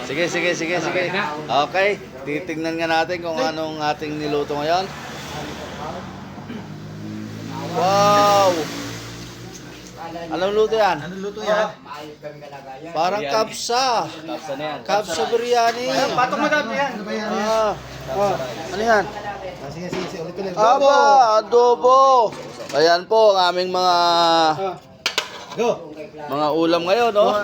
Sige. Okay, titignan nga natin kung anong ating niluto ngayon. Wow! Anong luto yan? Parang kapsa. Kapsa na yan. Kapsa biryani. Patong mo dati yan. Ano yan? Sige, ulit. Aba, adobo. Ayan po ang aming mga ulam ngayon, no?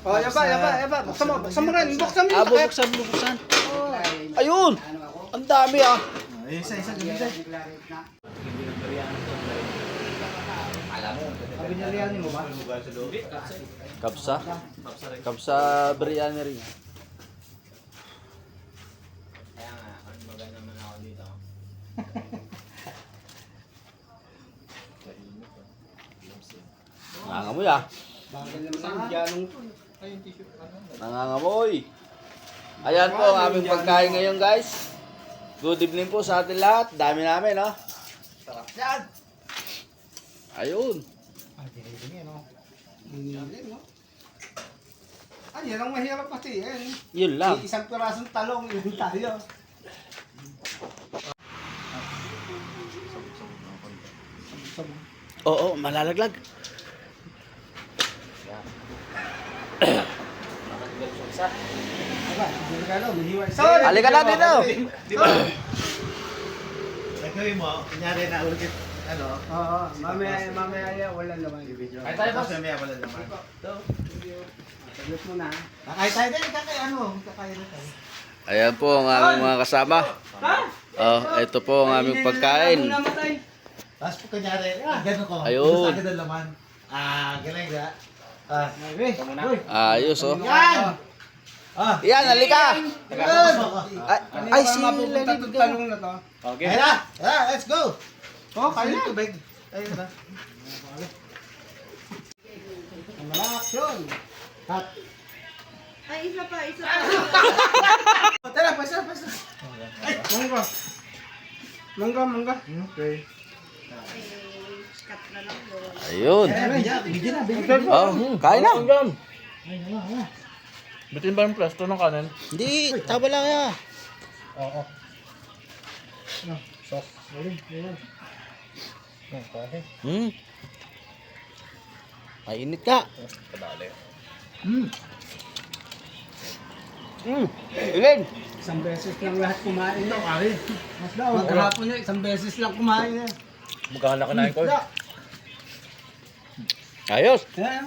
Oh, yaba. Buksan mo rin. Buksan mo. Bubuksan. Ayun! Ang dami ah. Isa, ganda. Biryani mo ba? Kapsa biryani rin. Kaya nga, maganda naman ako dito. Nangangamoy ah. Nangangamoy. Ayan po ang aming pagkain ngayon, guys. Good evening po sa atin lahat. Dami namin, no? Sarap yan. Ayun. Yan ang mahirap kasi. Yun lang. Isang pirasong talong, yun tayo. Oo, malalaglag. Halika na dito. Nagawin mo, kunyari na ulit. Oo, mamaya yan, wala naman. Ay tayo, boss. Mamaya wala naman. Saglit mo na. Kakain tayo din, kakain na tayo. Ayan po ang aming mga kasama. Oh, ito po ang aming pagkain. Tapos po kunyari, gano'n ko. Ayun. Gusto agad ang laman. Galing ka. Ayos, oh. Yan! Yan, halika. Ayun! Ay, si Lenny. Talong na to. Okay. Kaya na! Let's go! Kaya na. Tubig. Ayun na. Malakas yun. Cut. Ay, isa pa. Tara, pasa. Ay, mangga. Okay. Cut na lang doon. Ayun. Bigyan na. Oh, kain na. Bitin ba yung plasto ng kanin? Hindi, taba lang yan. Oo. Sok. Mainit ka. Kadali. Ilin. Isang beses lang lahat kumain no, kari. Mas daw. Maghapon niya, isang beses lang kumain niya. Magkakala ka na ko. Ayos. Yan.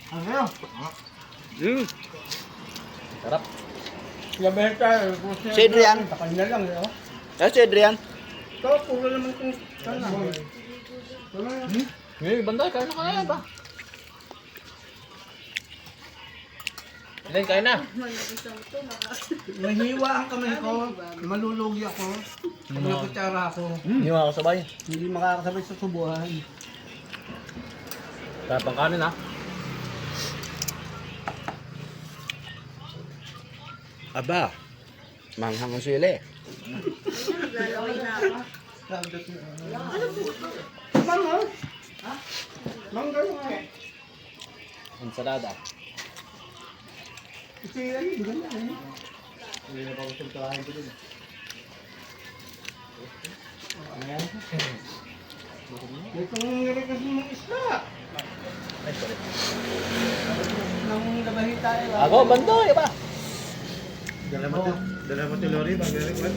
Ano? Sarap. Gabi tayo. Si Adrian. Kanya lang eh. Si Adrian. Ito, puro naman kung sana. Ngayon, banday, kain na kaya ba? Ilan, kain na. Isang to, Nahiwa ang kamay ko. Malulugi ako. Pag nakutsara ako. Hindi mo ako sabay. Hindi makakasabay sa subuhan. Sarap ang kanin ha. Aba. Manghang ang sili. naglalaway na ako. Mangga? Ha? Mangga nga eh. Ensalada. Kasi yan, ganda eh. Hindi na pa gusto kain ko din. Ayan. Itong nilikas mong isla. Ay, sorry. Nang labahita eh. Ako, banday, ba? Dala mo tilori, bang galing ba?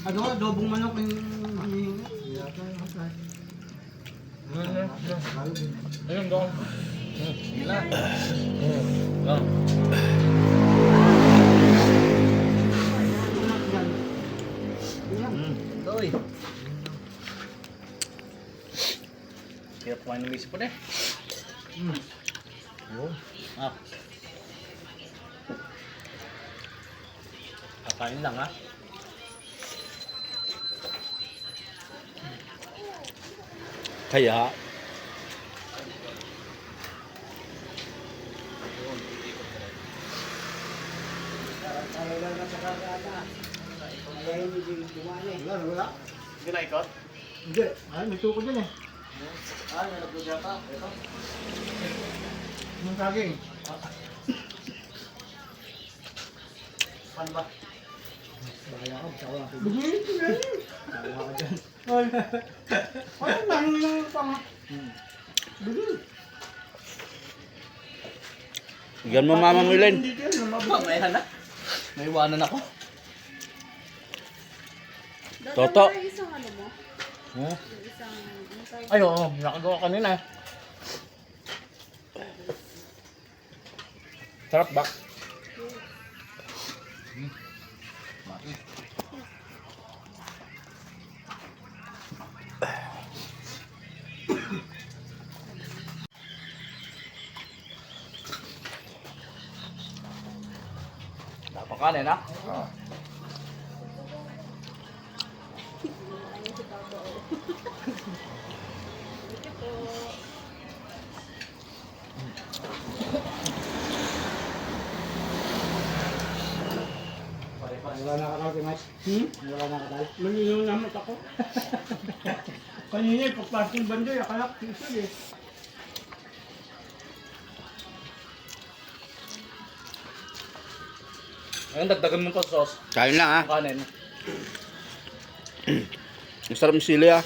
Ano ka, adobong manok yung hinihinga? Ayun, doon. Lang. Toy. Hirap kumain ng isip po na eh. Ah. Kakain lang ha. Kaya, Wala. Hindi na ikot? Hindi. Ay, may tuko dyan eh. Ay, may nagdo yata. Ito. Yung saging. Pan ba? Bahala ka, basta wala. Bahala ka dyan. Ay, nangin lang pang... Bigyan mo mama mo Len. Hindi yan, Mamaya na. May iwanan ako. Toto. Dati ba isang ano mo? Huh? Yung isang... Ano tawag? Ay, oo. Nakagawa kanina. Sarap ba? Dapat kanin ha? Ayun si Papa, oh. Ito po. Wala na kakal, Timas. Wala na kakal. Mangingaw naman ako. Kanina, pagpasing bandoy, akalak, sisig eh. Ayun, dagdagan mo pa sauce. Kain lang ha. Kanin. Ang sarap ng sili ah.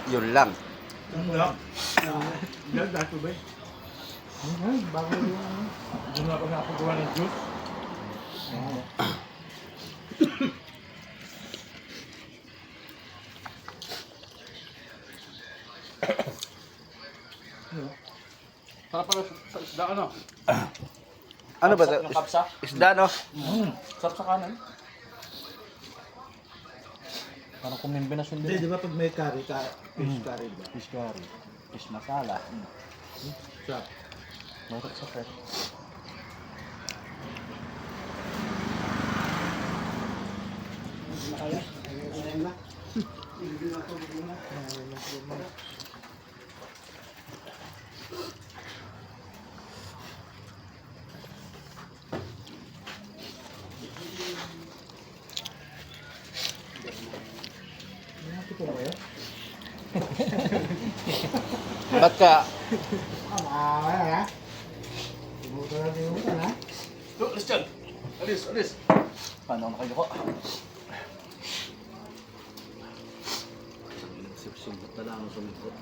Yun lang. Wala. Vlog, dato ba eh? Ay, bago yung ano. Hindi na ako nakagawa ng juice. Sarap pala sa isda ano? Ano ba? Kapsa- yung kapsa? Isda no? Sarap sa kanin. Parang kumimbinasyon Hindi, din. di ba pag may curry, fish curry ba? Fish curry. Fish masala. Sa Masarap sa prep. kaya? Ayun na. Hindi na ako bigla. Ito ba yun? Ba't ka? Wala ha? Timutan ha? Alis dyan! Alis, alis! Paano ako nakayoko? Sipsipot na lang ang sumipot.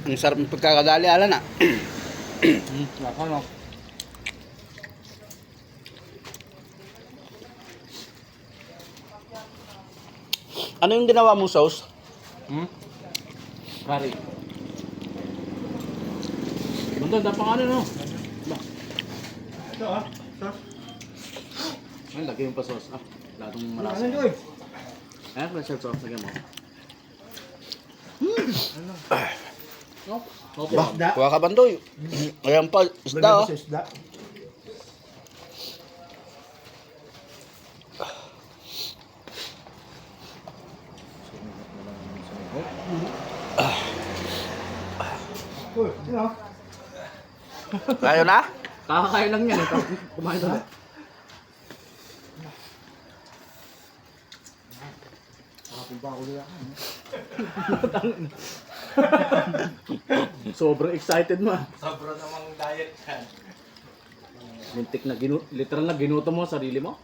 Ang sarap ng pagkakadali, ala na. Laka no? Ano yung ginawa mong sauce? Curry. Bunda, dapat ano no? Ito ah. Sauce. Ayun, lagay yung pa sauce. Ah, ladong Ano malasa. ito eh? Ayan, pressure sauce. Lagyan mo. No? Okay. Isda. Kuha ka bandoy. Ayan pa, isda Lagyan oh. mo sa isda. Uy, sino? Kayo na? Kakakain lang yan. Kumain na. Kapag ba ako nila? Sobrang excited mo. Sobra namang diet yan. Lintik na literal na ginuto mo ang sarili mo.